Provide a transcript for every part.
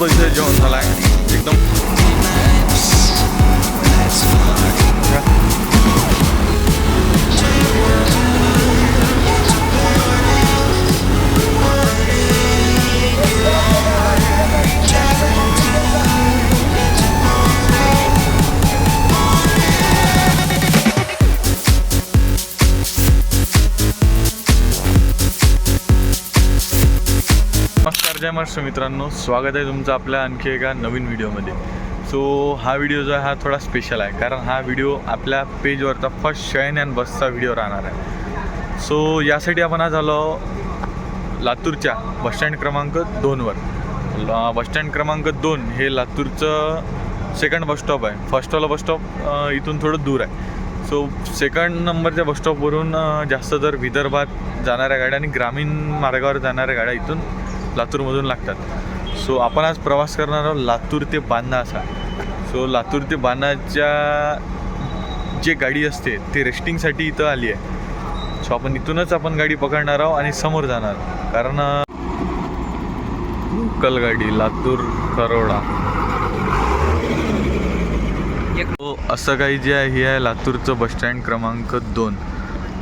इथे जेवण झालं आहे एकदम. नमस्कार, जय महाराष्ट्र मित्रांनो, स्वागत आहे तुमचं आपल्या आणखी एका नवीन व्हिडिओमध्ये. सो हा व्हिडिओ जो आहे हा थोडा स्पेशल आहे, कारण हा व्हिडिओ आपल्या पेजवरचा फर्स्ट शयन अँड बसचा व्हिडिओ राहणार आहे. सो यासाठी आपण आज आलो लातूरच्या बसस्टँड क्रमांक 2वर. बसस्टँड क्रमांक 2 हे लातूरचं सेकंड बसस्टॉप आहे. फर्स्टवाला बसस्टॉप इथून थोडं दूर आहे. सो सेकंड नंबरच्या बसस्टॉपवरून जास्त तर विदर्भात जाणाऱ्या गाड्या आणि ग्रामीण मार्गावर जाणाऱ्या गाड्या इथून लातूरमधून लागतात. सो आपण आज प्रवास करणार आहोत लातूर ते बांदा असा. सो लातूर ते बांदाच्या जे गाडी असते ते रेस्टिंगसाठी इथं आली आहे. सो आपण इथूनच गाडी पकडणार आहोत आणि समोर जाणार, कारण लोकल गाडी लातूर करोडा. असं काही जे आहे हे आहे लातूरचं बसस्टँड क्रमांक 2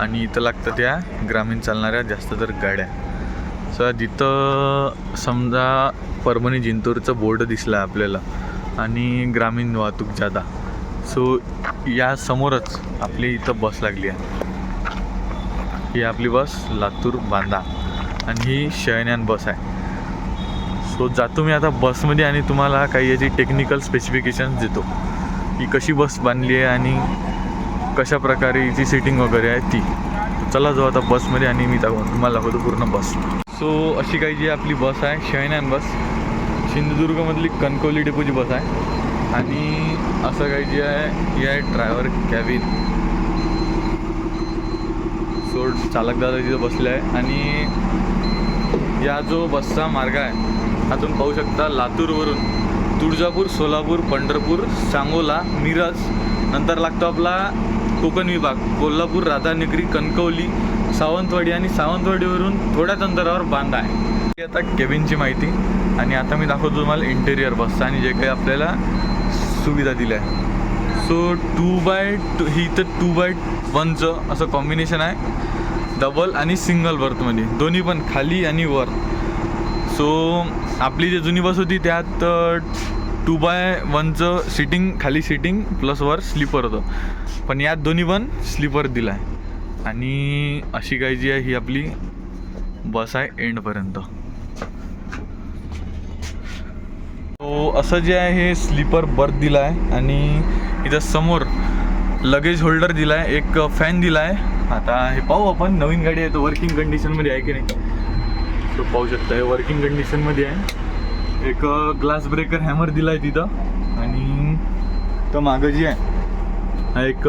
आणि इथं लागतं त्या ग्रामीण चालणाऱ्या जास्त तर गाड्या. सो जिथं समजा परभणी जिंतूरचं बोर्ड दिसलं आहे आपल्याला आणि ग्रामीण वाहतूक जादा. सो या समोरच आपली इथं बस लागली आहे. ही आपली बस लातूर बांदा आणि ही शयन बस आहे. सो जातो मी आता बसमध्ये आणि तुम्हाला काही याची टेक्निकल स्पेसिफिकेशन्स देतो की कशी बस बांधली आहे आणि कशा प्रकारे हिची सीटिंग वगैरे आहे ती. चला जाऊ आता बसमध्ये आणि मी तुम्हाला दाखवतो पूर्ण बस. सो अशी काही जी आपली बस आहे शयन बस, सिंधुदुर्गमधली कणकवली डेपोची बस आहे. आणि असं काही जे आहे ही आहे ड्रायव्हर कॅबिन. सो चालक दादा तिथं बसले आहे आणि या जो बसचा मार्ग आहे हातून पाहू शकता लातूरवरून तुळजापूर, सोलापूर, पंढरपूर, सांगोला, मिरज, नंतर लागतो आपला कोकण विभाग, कोल्हापूर, राधानगरी, कणकवली, सावंतवाडी आणि सावंतवाडीवरून थोड्याच अंतरावर बांदा आहे. आता केबिनची माहिती आणि आता मी दाखवतो तुम्हाला इंटेरियर बसचा आणि जे काही आपल्याला सुविधा दिल्या आहे. सो 2x2 ही तर 2x1चं असं कॉम्बिनेशन आहे, डबल आणि सिंगल बर्थमध्ये दोन्ही पण खाली आणि वर. सो आपली जी जुनी बस होती त्यात 2x1चं सीटिंग, खाली सीटिंग प्लस वर स्लीपर होतं, पण यात दोन्ही पण स्लीपर दिला आहे. आणि अशी काही जी आहे ही आपली बस आहे एंडपर्यंत. तो असं जे आहे हे स्लीपर बर्थ दिला आहे आणि इथं समोर लगेज होल्डर दिला आहे, एक फॅन दिला आहे. आता हे पाहू आपण, नवीन गाडी आहे तर वर्किंग कंडिशनमध्ये आहे की नाही. तो पाहू शकता हे वर्किंग कंडिशनमध्ये आहे. एक ग्लास ब्रेकर हॅमर दिला आहे तिथं आणि तर मागं जी आहे हा एक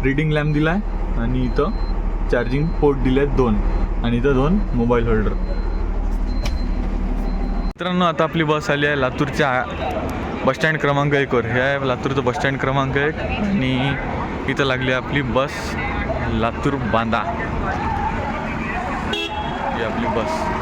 रीडिंग लॅम्प दिला आहे आणि इथं चार्जिंग पोर्ट दिले आहेत 2 आणि इथं 2 मोबाईल होल्डर. मित्रांनो आता आपली बस आली आहे लातूरच्या बसस्टँड क्रमांक 1वर. हे आहे लातूरचं बसस्टँड क्रमांक 1 आणि इथं लागली आहे आपली बस लातूर बांदा. ही आपली बस.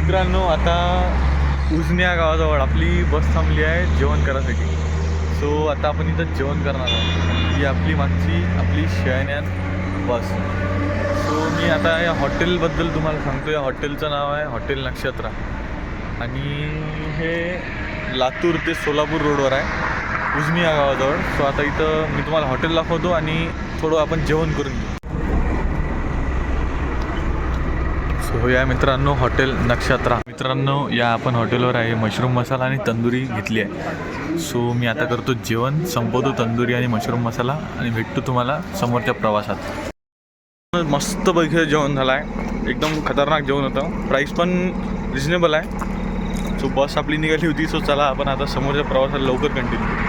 मित्रांनो, आता उजनी या गावाजवळ आपली बस थांबली आहे जेवण करायसाठी. सो आता आपण इथं जेवण करणार आहोत. ही आपली मागची आपली शयनयान बस. सो मी आता या हॉटेलबद्दल तुम्हाला सांगतो. या हॉटेलचं नाव आहे हॉटेल नक्षत्रा आणि हे लातूर ते सोलापूर रोडवर आहे, उजनी या गावाजवळ. सो आता इथं मी तुम्हाला हॉटेल दाखवतो आणि थोडं आपण जेवण करून घेऊ. सो या मित्रांनो हॉटेल नक्षत्रा. मित्रांनो, या आपण हॉटेलवर आहे मशरूम मसाला आणि तंदुरी घेतली आहे. सो मी आता करतो जेवण, संपवतो तंदुरी आणि मशरूम मसाला आणि भेटतो तुम्हाला समोरच्या प्रवासात. मस्त पैकी जेवण झालं आहे, एकदम खतरनाक जेवण होतं. प्राईस पण रिजनेबल आहे. सो बस आपली निघाली होती. सो चला आपण आता समोरच्या प्रवासाला लवकर कंटिन्यू.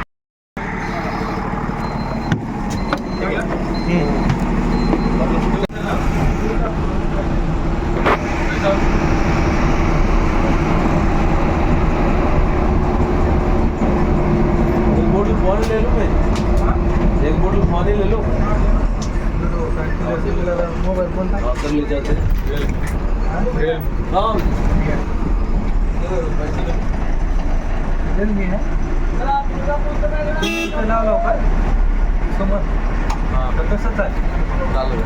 एक बोतल पानी ले लो मोबाइल कर ले जाते समोर कसंच आहे चालू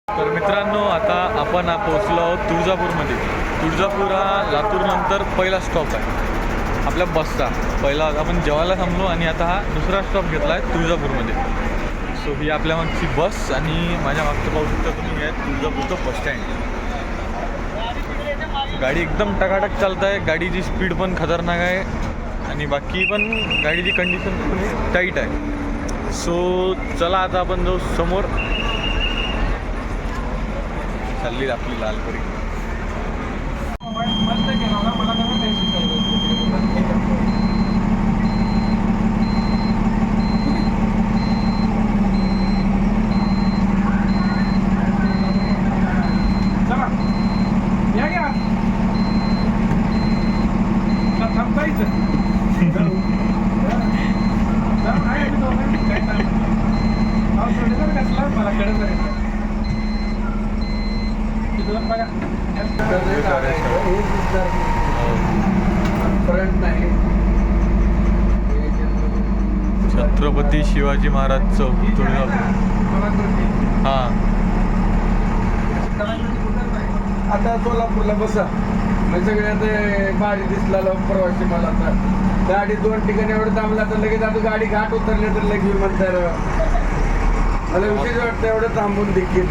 तर मित्रांनो, आता आपण पोहोचलो आहोत तुळजापूरमध्ये. तुळजापूर हा लातूरनंतर पहिला स्टॉप आहे आपल्या बसचा. पहिला आपण जेवायला थांबलो आणि आता हा दुसरा स्टॉप घेतला आहे तुळजापूरमध्ये. सो ही आपल्या मागची बस आणि माझ्या मागचं पाहू शकता तुम्ही हे तुळजापूरचं बस स्टँड. गाडी एकदम टकाटक चालत आहे. गाडीची स्पीड पण खतरनाक आहे आणि बाकी पण गाडीची कंडिशन थोडी टाईट आहे. सो चला आता आपण जाऊ समोर. चालली आपली लालपरी. छत्रपती शिवाजी महाराज चौक तुळजापूर. हां, आता सोलापूरला बसा म्हणजे सगळे आता गाडी दिसला प्रवासी. मला आता गाडी 2 ठिकाणी एवढं थांबला तर लगेच आता गाडी घाट उतरले तर लगेच म्हणतात मला विशेष वाटतं एवढं थांबून देखील.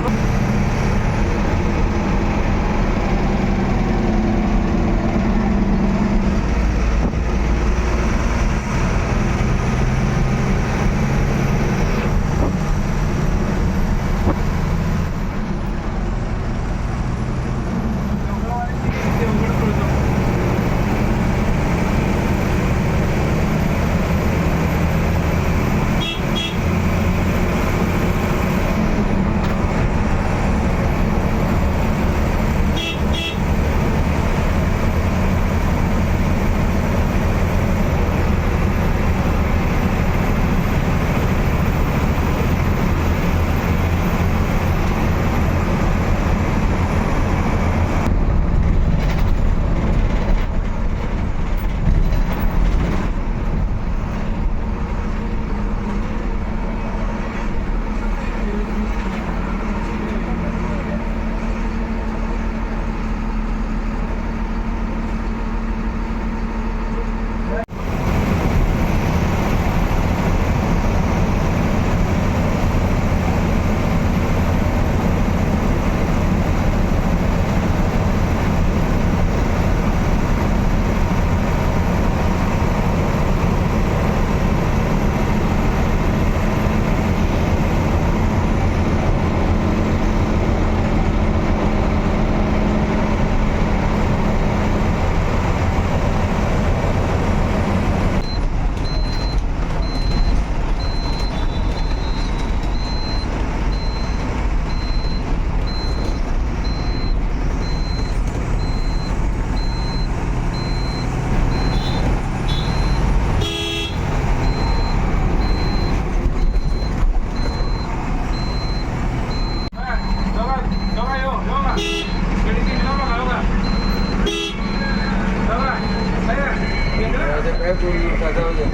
बोलू नका, जाऊ दे.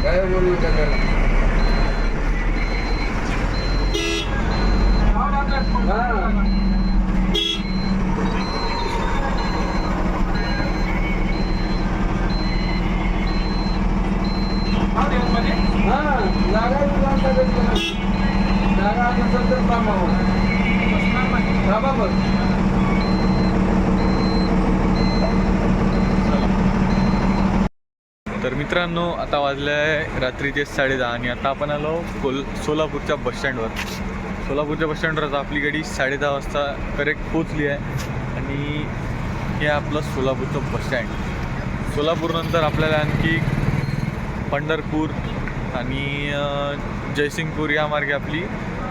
काय बोलू नका त्याला. हा. हा, जागा जागा नसेल तर थांबा बघ. तर मित्रांनो, आता वाजले आहे रात्रीचे 10:30 आणि आता आपण आलो सोलापूरच्या बसस्टँडवर. सोलापूरच्या बसस्टँडवर आता आपली गाडी 10:30 वाजता करेक्ट पोचली आहे आणि हे आपलं सोलापूरचं बसस्टँड. सोलापूरनंतर आपल्याला आणखी पंढरपूर आणि जयसिंगपूर या मार्गे आपली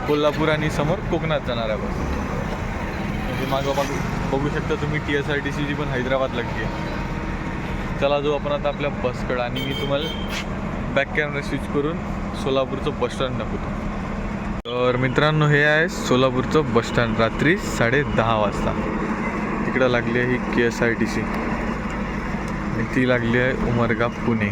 कोल्हापूर आणि समोर कोकणात जाणार आहे बस. म्हणजे मागं बघू शकता तुम्ही TSRTCची पण हैदराबाद लागते आहे. चला जो आपण आता आपल्या बसकडं आणि मी तुम्हाला बॅक कॅमेरा स्विच करून सोलापूरचं बसस्टँड दाखवतो. तर मित्रांनो, हे आहे सोलापूरचं बसस्टँड रात्री 10:30 वाजता. तिकडं लागली आहे ही KSRTC आणि ती लागली आहे उमरगा पुणे.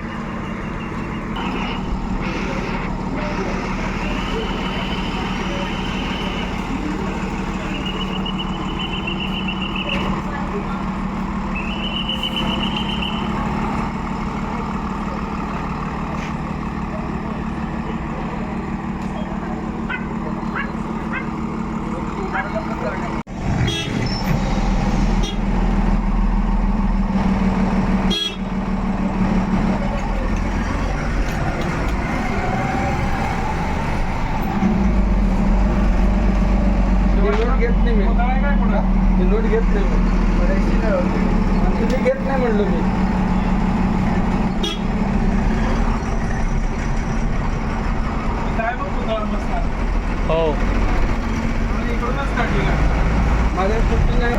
घेत नाही मी. नोट घेत नाही तुम्ही घेत नाही म्हणलो मी. हो, माझ्या सुट्टी नाही.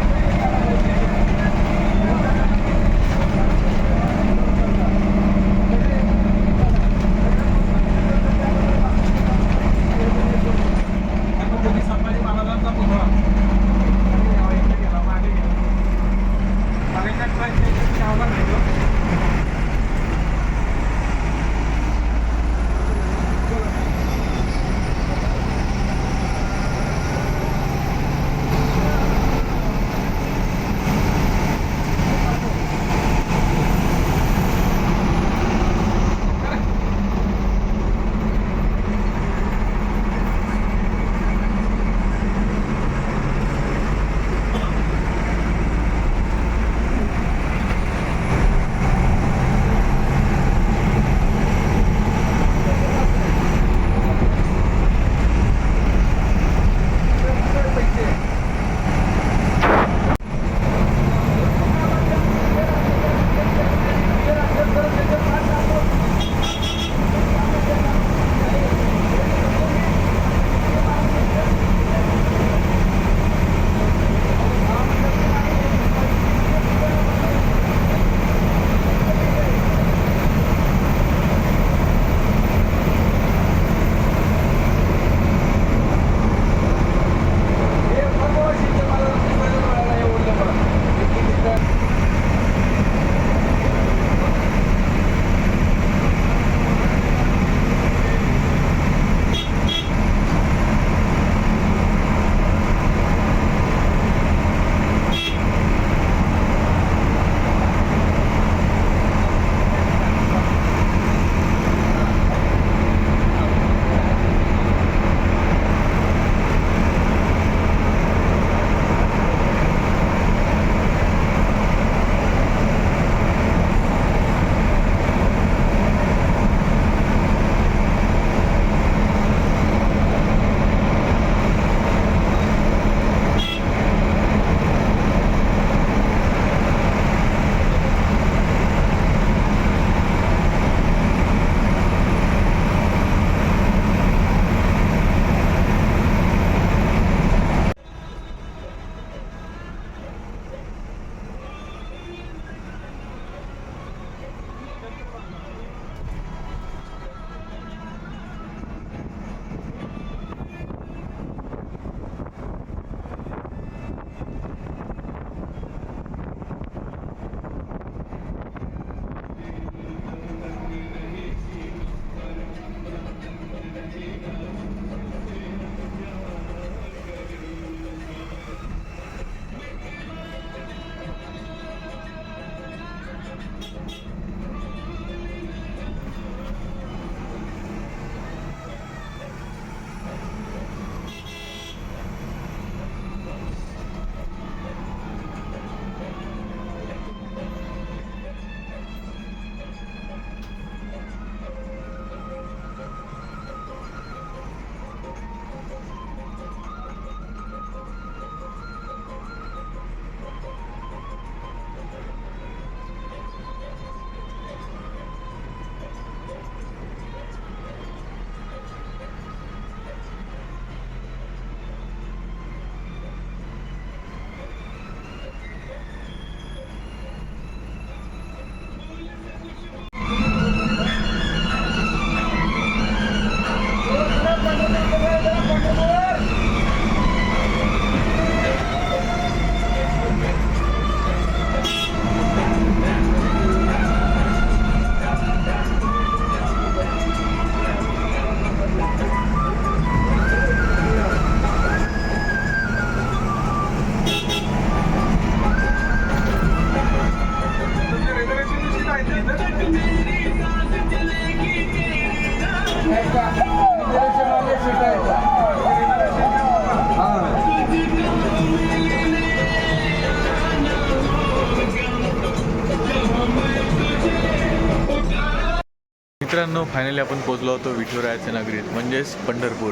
मित्रांनो, फायनली आपण पोचलो होतो विठुरायाच्या नगरीत म्हणजेच पंढरपूर.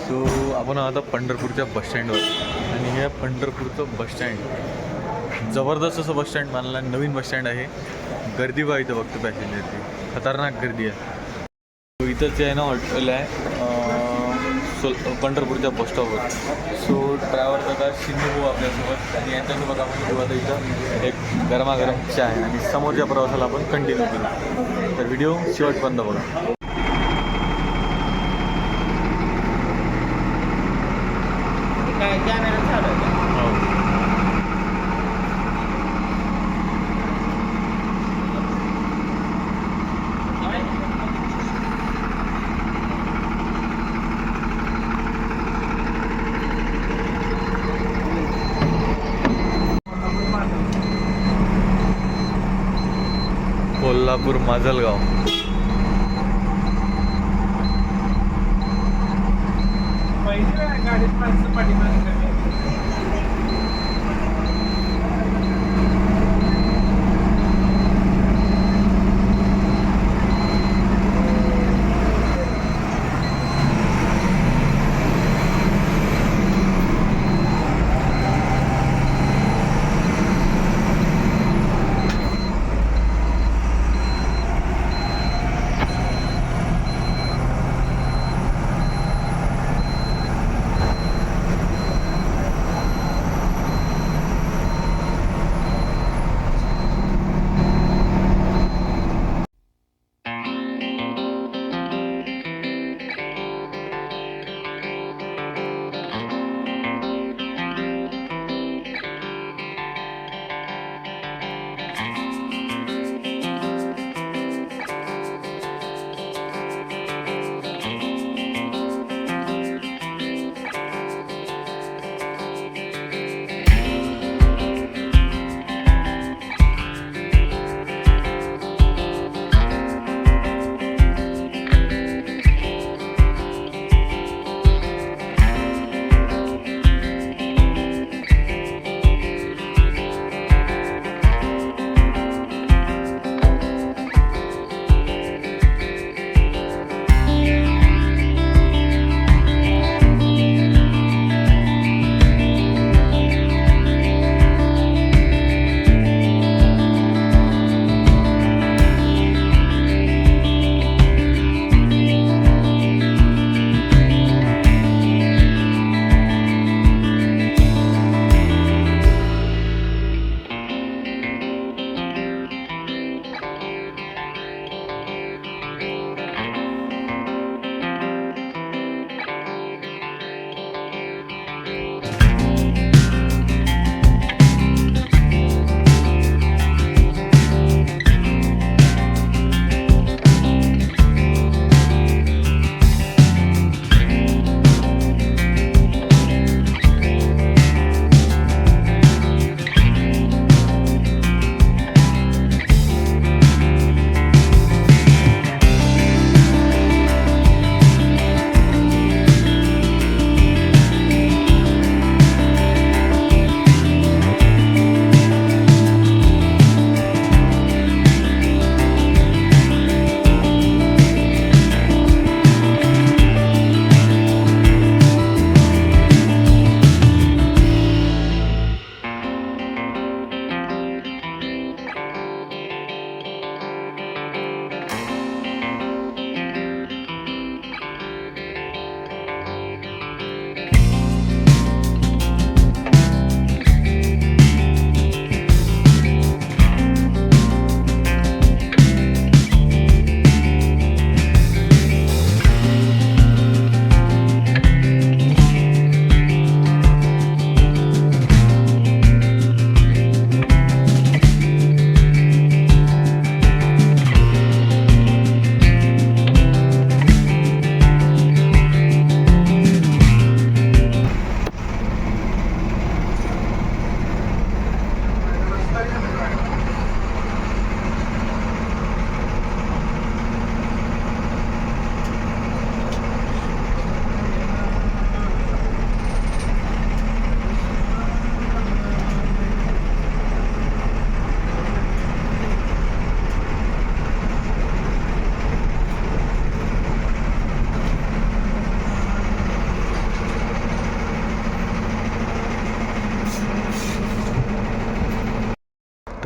सो आपण आता पंढरपूरच्या बसस्टँडवर, आणि हे पंढरपूरचं बसस्टँड जबरदस्त असं बसस्टँड बांधला, नवीन बसस्टँड आहे. गर्दी बघा इथं, बघतो पॅसेंजरची खतरनाक गर्दी आहे. सो इथंच आहे ना हॉटेल आहे पंढरपूरच्या बसस्टॉपवर. सो ड्रायव्हर दादा शिंदे भाऊ आपल्यासोबत, आणि यांच्यासोबत आपण घेऊ आता इथं एक गरमागरम चहा आहे, आणि समोरच्या प्रवासाला आपण कंटिन्यू करू. तर व्हिडिओ शेवटपर्यंत बघा. कोल्हापूर माजलगाव. गाडीत माणसं पाठीमागे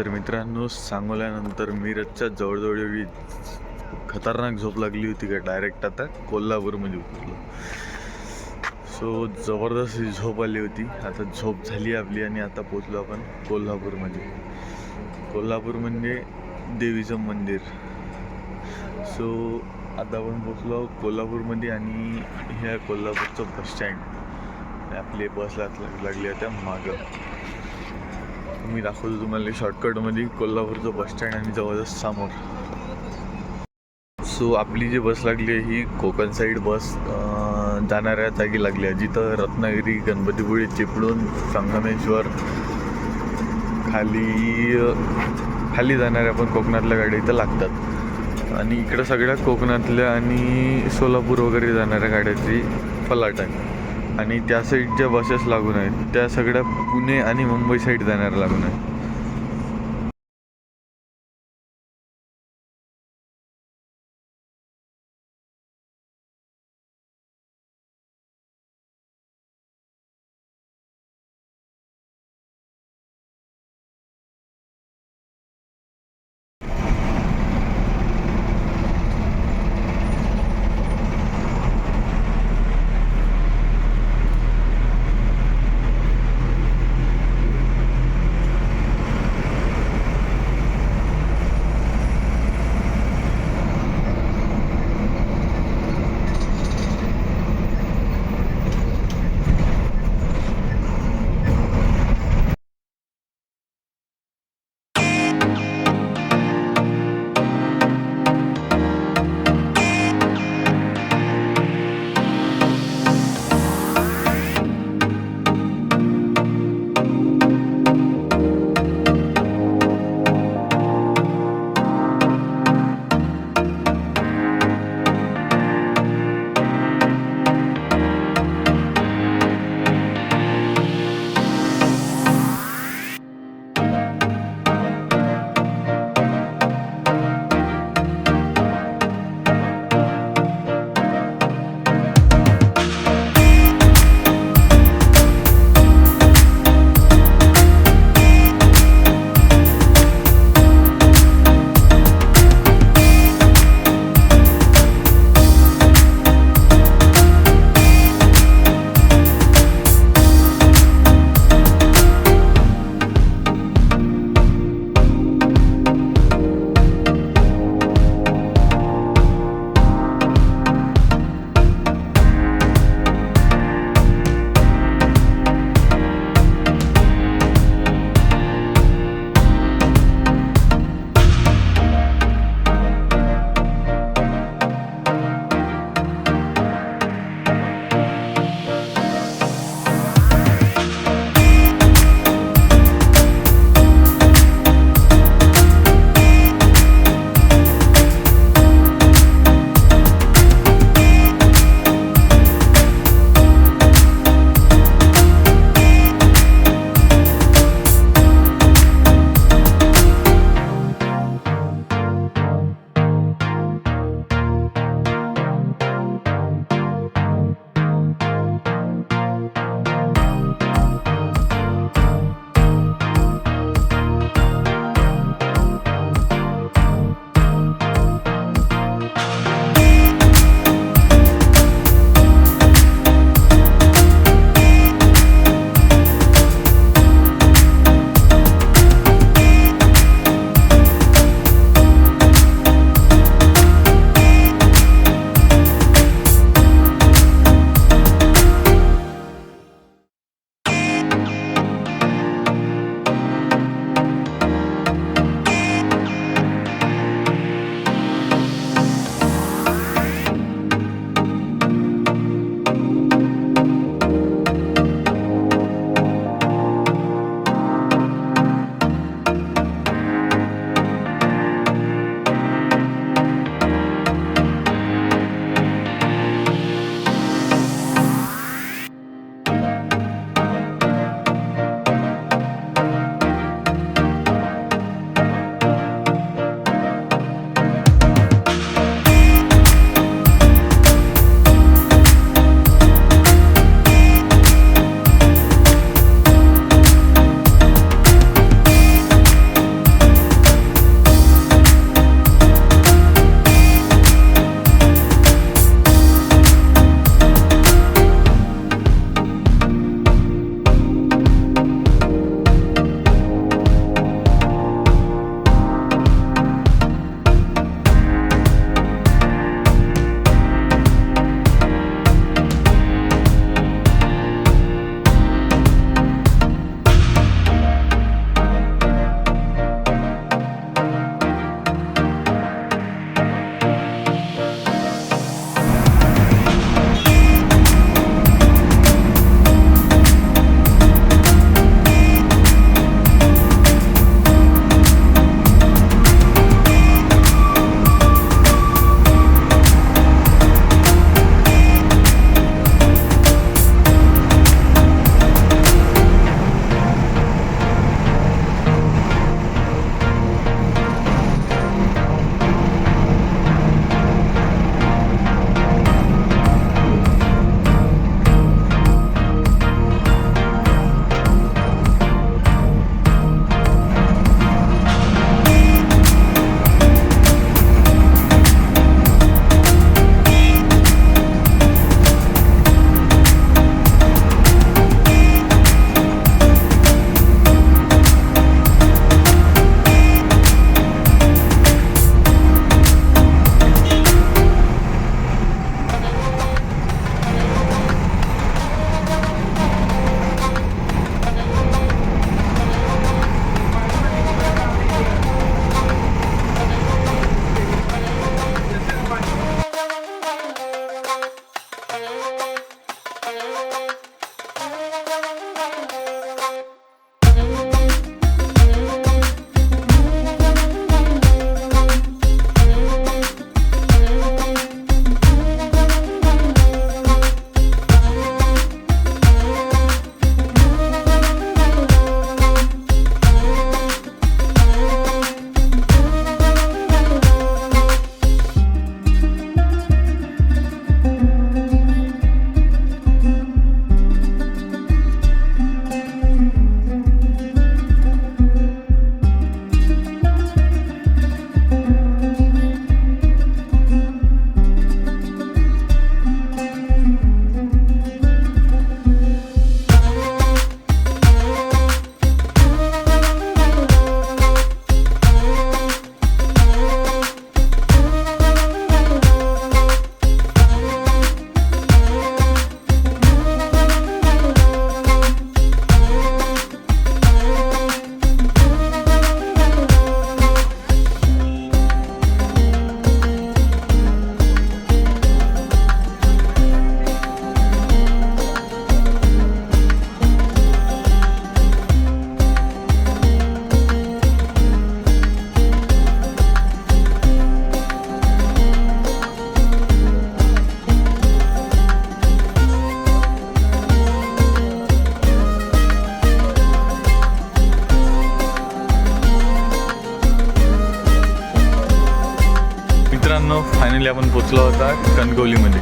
तर मित्रांनो, सांगोल्यानंतर मिरजच्या जवळजवळ एवढी खतरनाक झोप लागली होती का डायरेक्ट आता कोल्हापूरमध्ये उतरलो. सो जबरदस्त ही झोप आली होती. आता झोप झाली आपली आणि आता पोचलो आपण कोल्हापूरमध्ये. कोल्हापूर म्हणजे देवीचं मंदिर. सो आता आपण पोचलो कोल्हापूरमध्ये आणि ह्या कोल्हापूरचं बस स्टँड. आपली बस लागली होत्या मागं. मी दाखवतो तुम्हाला शॉर्टकटमध्ये कोल्हापूरचं बस स्टँड आणि जवळच समोर. सो आपली जी बस लागली आहे ही कोकण साईड बस जाणाऱ्या जागी लागली आहे, जिथं रत्नागिरी, गणपतीपुळे, चिपळूण, संगमेश्वर खाली जाणाऱ्या पण कोकणातल्या गाड्या इथं लागतात. आणि इकडं सगळ्या कोकणातल्या आणि सोलापूर वगैरे जाणाऱ्या गाड्याची फलाट आहे. आणि त्या साईडच्या बसेस लागून आहेत त्या सगळ्या पुणे आणि मुंबई साईड जाणाऱ्या लागून आहेत. फायनली आपण पोचलो होता कणकवलीमध्ये.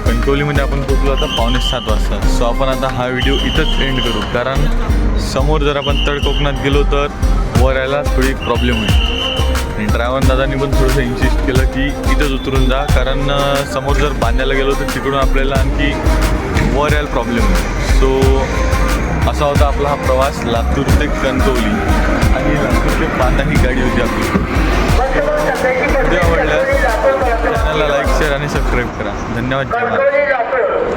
कणकवलीमध्ये आपण पोचलो होता 6:45 वाजता. सो आपण आता हा व्हिडिओ इथंच एंड करू, कारण समोर जर आपण तळ कोकणात गेलो तर वर यायला थोडी प्रॉब्लेम होईल. आणि ड्रायव्हर दादांनी पण थोडंसं इन्सिस्ट केलं की इथंच उतरून जा, कारण समोर जर बांधायला गेलो तर तिकडून आपल्याला आणखी वर यायला प्रॉब्लेम होईल. सो असा होता आपला हा प्रवास लातूर ते कणकवली, आणि लातूर ते बांधा ही गाडी होती आपली. व्हिडिओ आवडल्यास चॅनलला लाईक, शेअर आणि सबस्क्राईब करा. धन्यवाद. जय महाराष्ट्र.